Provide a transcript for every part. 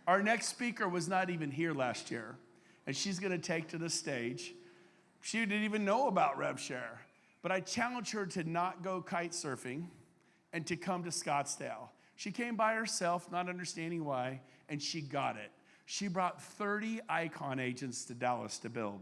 Our next speaker was not even here last year, and she's going to take to the stage. She didn't even know about RevShare, but I challenged her to not go kite surfing and to come to Scottsdale. She came by herself, not understanding why, and she got it. She brought 30 Icon agents to Dallas to build.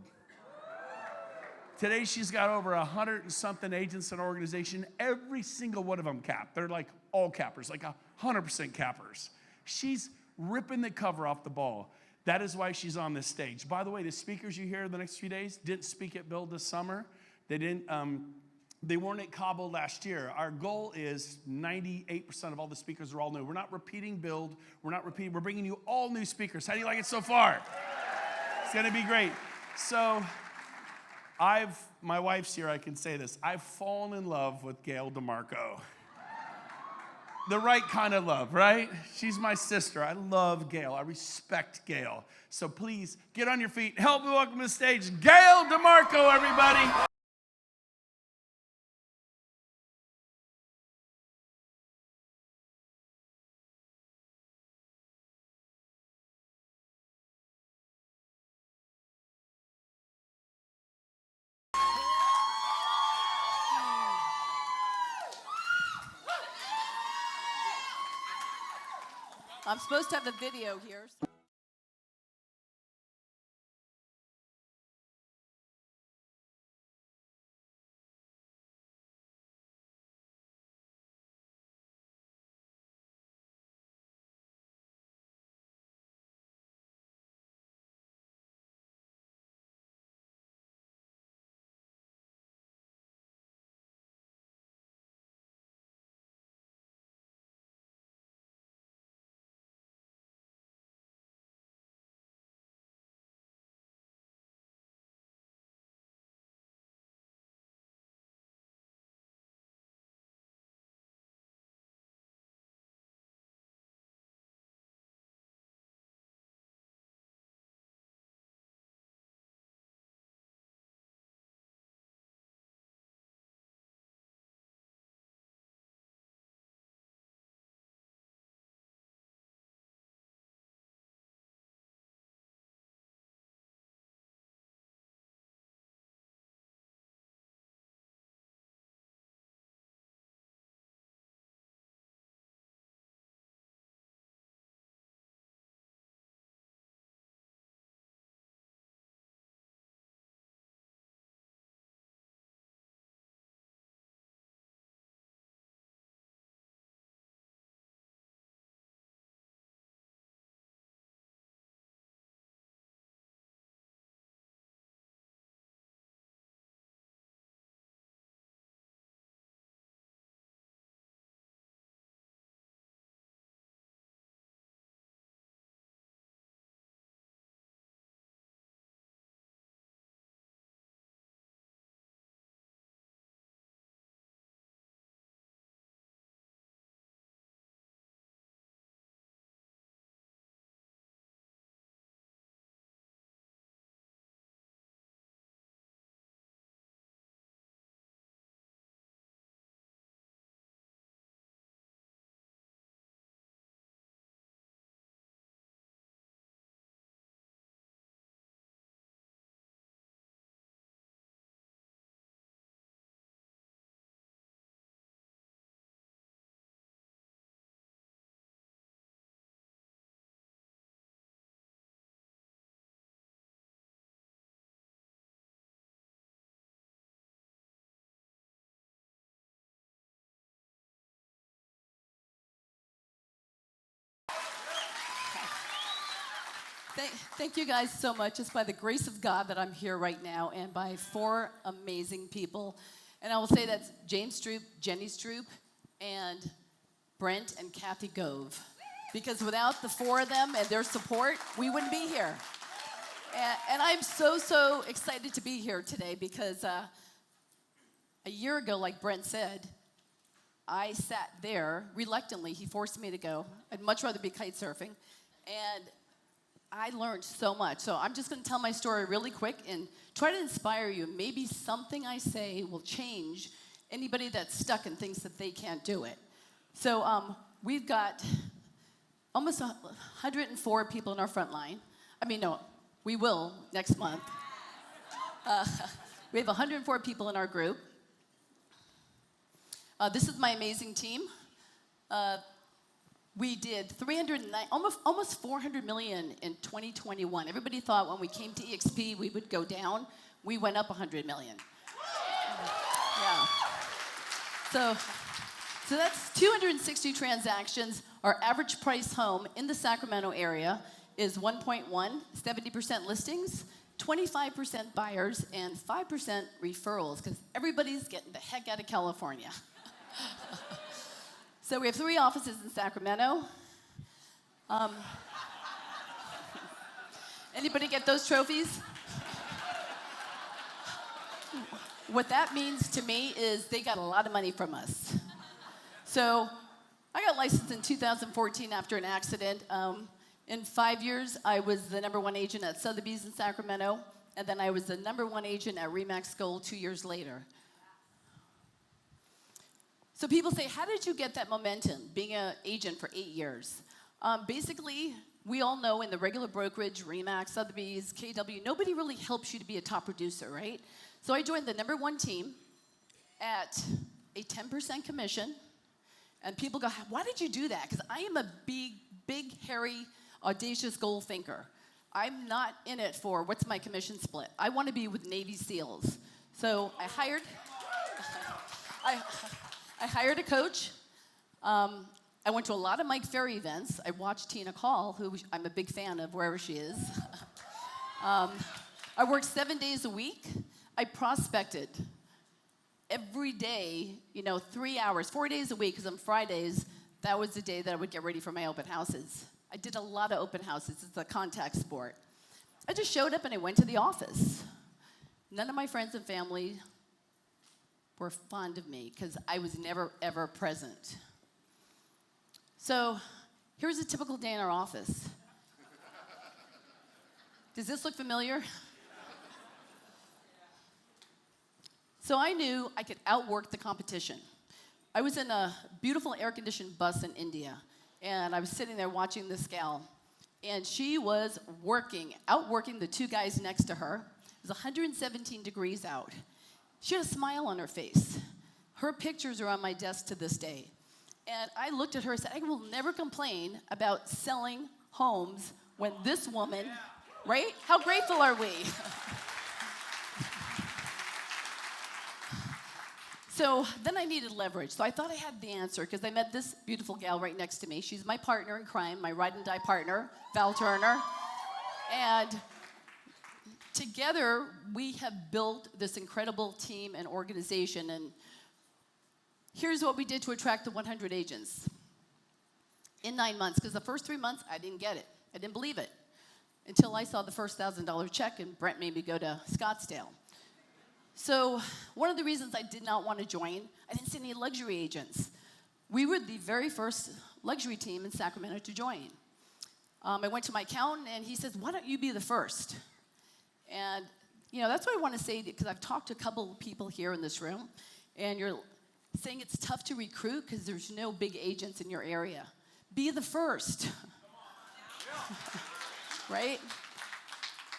Today, she's got over 100 and something agents in her organization. Every single one of them capped. They're like all cappers, like 100% cappers. She's ripping the cover off the ball. That is why she's on this stage. By the way, the speakers you hear the next few days didn't speak at Build this summer. They weren't at Cabo last year. Our goal is 98% of all the speakers are all new. We're not repeating Build. We're bringing you all new speakers. How do you like it so far? It's going to be great. So my wife's here, I can say this. I've fallen in love with Gail DeMarco. The right kind of love, right? She's my sister. I love Gail. I respect Gail. So please get on your feet. Help me welcome to the stage, Gail DeMarco, everybody. I'm supposed to have a video here. Thank you guys so much. It's by the grace of God that I'm here right now, and by 4 amazing people. And I will say that's James Stroop, Jenny Stroop, and Brent and Kathy Gove. Because without the 4 of them and their support, we wouldn't be here. And I'm so excited to be here today because a year ago, like Brent said, I sat there reluctantly. He forced me to go. I'd much rather be kite surfing. And I learned so much. So I'm just going to tell my story really quick and try to inspire you. Maybe something I say will change anybody that's stuck and thinks that they can't do it. So we've got almost 104 people in our front line. I mean, no, we will next month. We have 104 people in our group. This is my amazing team. We did 309, almost 400 million in 2021. Everybody thought when we came to EXP we would go down. We went up 100 million. Yeah. So that's 260 transactions. Our average price home in the Sacramento area is 1.1, 70% listings, 25% buyers, and 5% referrals, because everybody's getting the heck out of California. So we have 3 offices in Sacramento. Anybody get those trophies? What that means to me is they got a lot of money from us. So I got licensed in 2014 after an accident. In 5 years, I was the #1 agent at Sotheby's in Sacramento, and then I was the #1 agent at Remax Gold 2 years later. So people say, how did you get that momentum, being an agent for 8 years? Basically, we all know in the regular brokerage, Remax, Sotheby's, KW, nobody really helps you to be a top producer, right? So I joined the #1 team at a 10% commission. And people go, why did you do that? Because I am a big, hairy, audacious goal thinker. I'm not in it for what's my commission split. I want to be with Navy SEALs. So I hired, I hired a coach. I went to a lot of Mike Ferry events. I watched Tina Call, who I'm a big fan of wherever she is. I worked 7 days a week. I prospected every day, 3 hours, 4 days a week, because on Fridays, that was the day that I would get ready for my open houses. I did a lot of open houses. It's a contact sport. I just showed up and I went to the office. None of my friends and family were fond of me because I was never, ever present. So here's a typical day in our office. Does this look familiar? So I knew I could outwork the competition. I was in a beautiful air-conditioned bus in India, and I was sitting there watching this gal, and she was outworking the 2 guys next to her. It was 117 degrees out. She had a smile on her face. Her pictures are on my desk to this day. And I looked at her and said, I will never complain about selling homes when this woman, right? How grateful are we? So then I needed leverage. So I thought I had the answer because I met this beautiful gal right next to me. She's my partner in crime, my ride and die partner, Val Turner. And together, we have built this incredible team and organization. And here's what we did to attract the 100 agents in 9 months. Because the first 3 months, I didn't get it. I didn't believe it until I saw the first $1,000 check and Brent made me go to Scottsdale. So one of the reasons I did not want to join, I didn't see any luxury agents. We were the very first luxury team in Sacramento to join. I went to my accountant, and he says, why don't you be the first? And, that's what I want to say, because I've talked to a couple of people here in this room, and you're saying it's tough to recruit because there's no big agents in your area. Be the first. Right?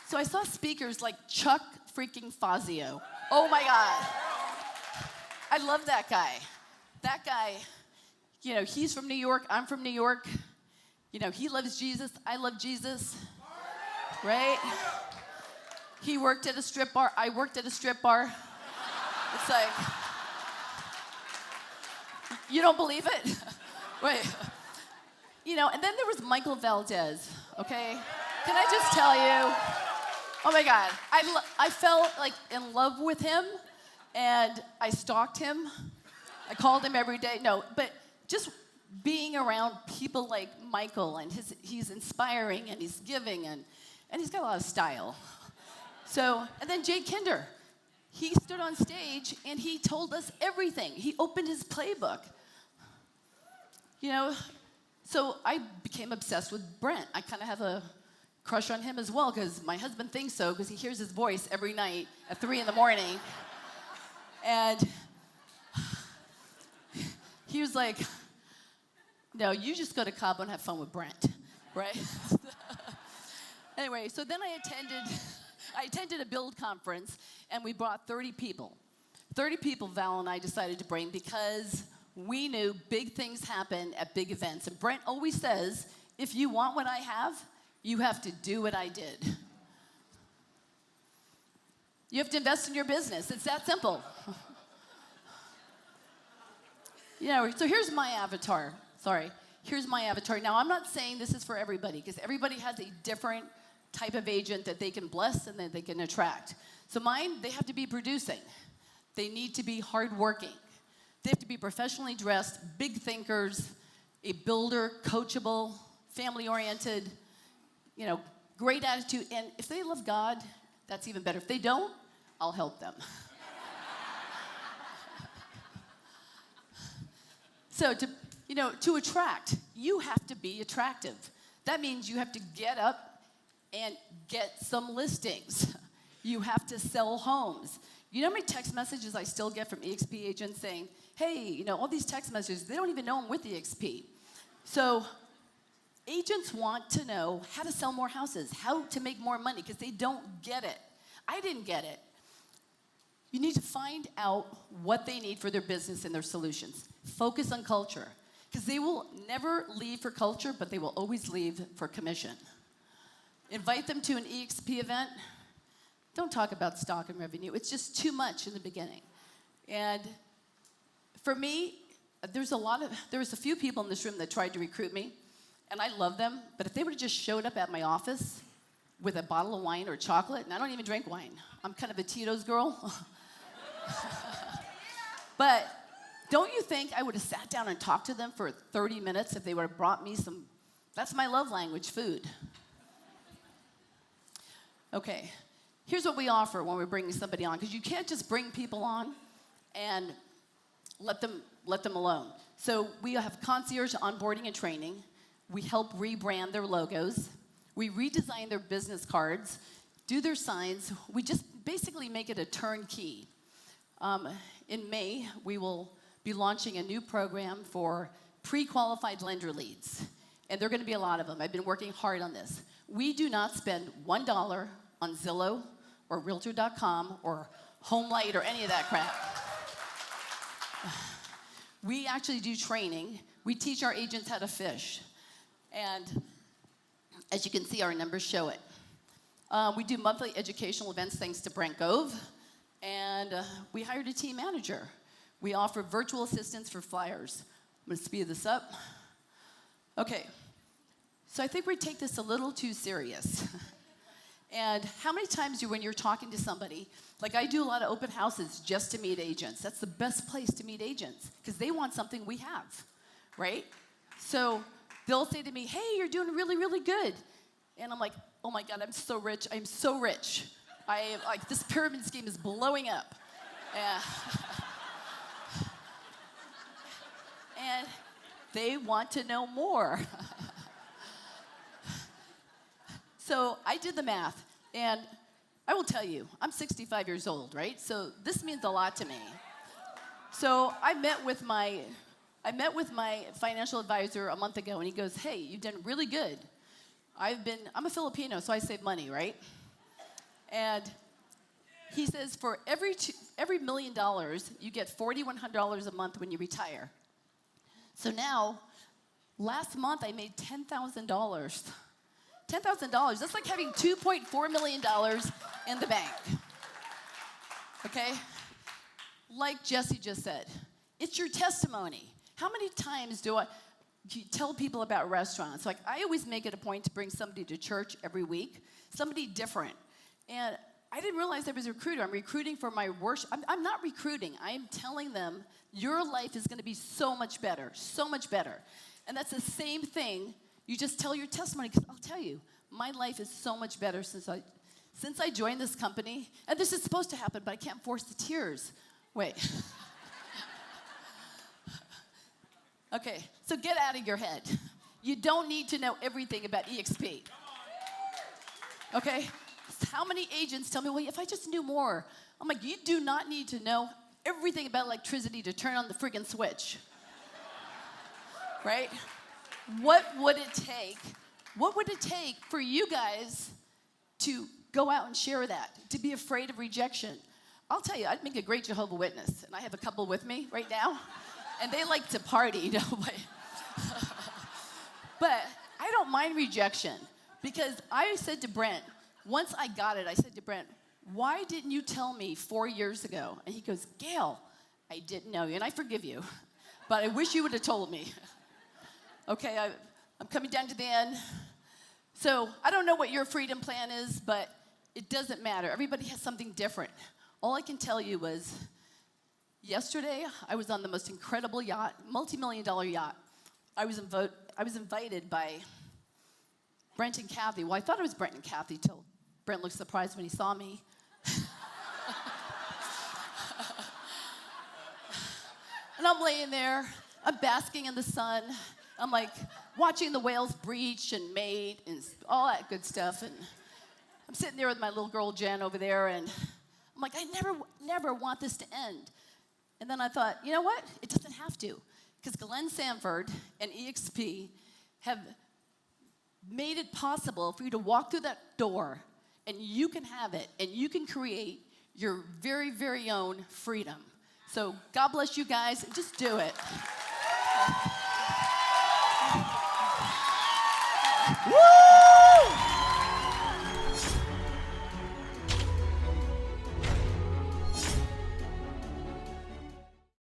So I saw speakers like Chuck freaking Fazio. Oh my God. I love that guy. That guy, he's from New York, I'm from New York. He loves Jesus, I love Jesus. Right? He worked at a strip bar, I worked at a strip bar. It's like, you don't believe it? Wait. And then there was Michael Valdez, okay? Can I just tell you? Oh my God, I fell in love with him, and I stalked him. I called him every day. No, but just being around people like Michael, and he's inspiring, and he's giving, and he's got a lot of style. So, and then Jay Kinder, he stood on stage and he told us everything. He opened his playbook. So I became obsessed with Brent. I kind of have a crush on him as well, because my husband thinks so, because he hears his voice every night at 3 in the morning. And he was like, No, you just go to Cabo and have fun with Brent, right? Anyway, so then I attended a build conference, and we brought 30 people. 30 people Val and I decided to bring because we knew big things happen at big events. And Brent always says, if you want what I have, you have to do what I did. You have to invest in your business. It's that simple. So here's my avatar. Here's my avatar. Now, I'm not saying this is for everybody, because everybody has a different type of agent that they can bless and that they can attract. So mine, they have to be producing. They need to be hardworking. They have to be professionally dressed, big thinkers, a builder, coachable, family-oriented, great attitude. And if they love God, that's even better. If they don't, I'll help them. So to attract, you have to be attractive. That means you have to get up and get some listings. You have to sell homes. You know how many text messages I still get from EXP agents saying, hey, all these text messages, they don't even know I'm with EXP. So agents want to know how to sell more houses, how to make more money, because they don't get it. I didn't get it. You need to find out what they need for their business and their solutions. Focus on culture, because they will never leave for culture, but they will always leave for commission. Invite them to an EXP event. Don't talk about stock and revenue. It's just too much in the beginning. And for me, there was a few people in this room that tried to recruit me, and I love them, but if they would have just showed up at my office with a bottle of wine or chocolate, and I don't even drink wine. I'm kind of a Tito's girl. But don't you think I would have sat down and talked to them for 30 minutes if they would have brought me some, that's my love language, food. Okay, here's what we offer when we're bringing somebody on, because you can't just bring people on and let them alone. So we have concierge onboarding and training. We help rebrand their logos. We redesign their business cards, do their signs. We just basically make it a turnkey. In May, we will be launching a new program for pre-qualified lender leads. And there are going to be a lot of them. I've been working hard on this. We do not spend $1 on Zillow or Realtor.com or HomeLight or any of that crap. We actually do training. We teach our agents how to fish. And as you can see, our numbers show it. We do monthly educational events thanks to Brent Gove. And we hired a team manager. We offer virtual assistants for flyers. I'm going to speed this up. Okay. So I think we take this a little too serious. And how many times when you're talking to somebody, like I do a lot of open houses just to meet agents. That's the best place to meet agents because they want something we have, right? So they'll say to me, hey, you're doing really, really good. And I'm like, oh my God, I'm so rich. I'm so rich. This pyramid scheme is blowing up. And they want to know more. So I did the math, and I will tell you, I'm 65 years old, right? So this means a lot to me. So I met with my financial advisor a month ago, and he goes, hey, you've done really good. I'm a Filipino, so I save money, right? And he says for every $1 million, you get $4,100 a month when you retire. So now, last month I made $10,000. $10,000, that's like having $2.4 million in the bank. Okay? Like Jesse just said, it's your testimony. How many times do you tell people about restaurants? Like, I always make it a point to bring somebody to church every week, somebody different. And I didn't realize I was a recruiter. I'm recruiting for my worship. I'm not recruiting. I'm telling them, your life is going to be so much better, so much better. And that's the same thing. You just tell your testimony, because I'll tell you, my life is so much better since I joined this company. And this is supposed to happen, but I can't force the tears. Wait. Okay, so get out of your head. You don't need to know everything about EXP. Okay? How many agents tell me, well, if I just knew more? I'm like, you do not need to know everything about electricity to turn on the friggin' switch. Right? what would it take? What would it take for you guys to go out and share that, to be afraid of rejection? I'll tell you, I'd make a great Jehovah's Witness, and I have a couple with me right now, and they like to party, you know. But I don't mind rejection, because I said to Brent, once I got it, I said to Brent, why didn't you tell me 4 years ago? And he goes, Gail, I didn't know you, and I forgive you, but I wish you would have told me. Okay, I'm coming down to the end. So I don't know what your freedom plan is, but it doesn't matter. Everybody has something different. All I can tell you was, yesterday I was on the most incredible yacht, multi-million-dollar yacht. I was invited by Brent and Kathy. Well, I thought it was Brent and Kathy till Brent looked surprised when he saw me. And I'm laying there, I'm basking in the sun. I'm like watching the whales breach and mate and all that good stuff. And I'm sitting there with my little girl Jen over there, and I'm like, I never want this to end. And then I thought, you know what? It doesn't have to, because Glenn Sanford and EXP have made it possible for you to walk through that door, and you can have it, and you can create your very, very own freedom. So God bless you guys, and just do it. Woo!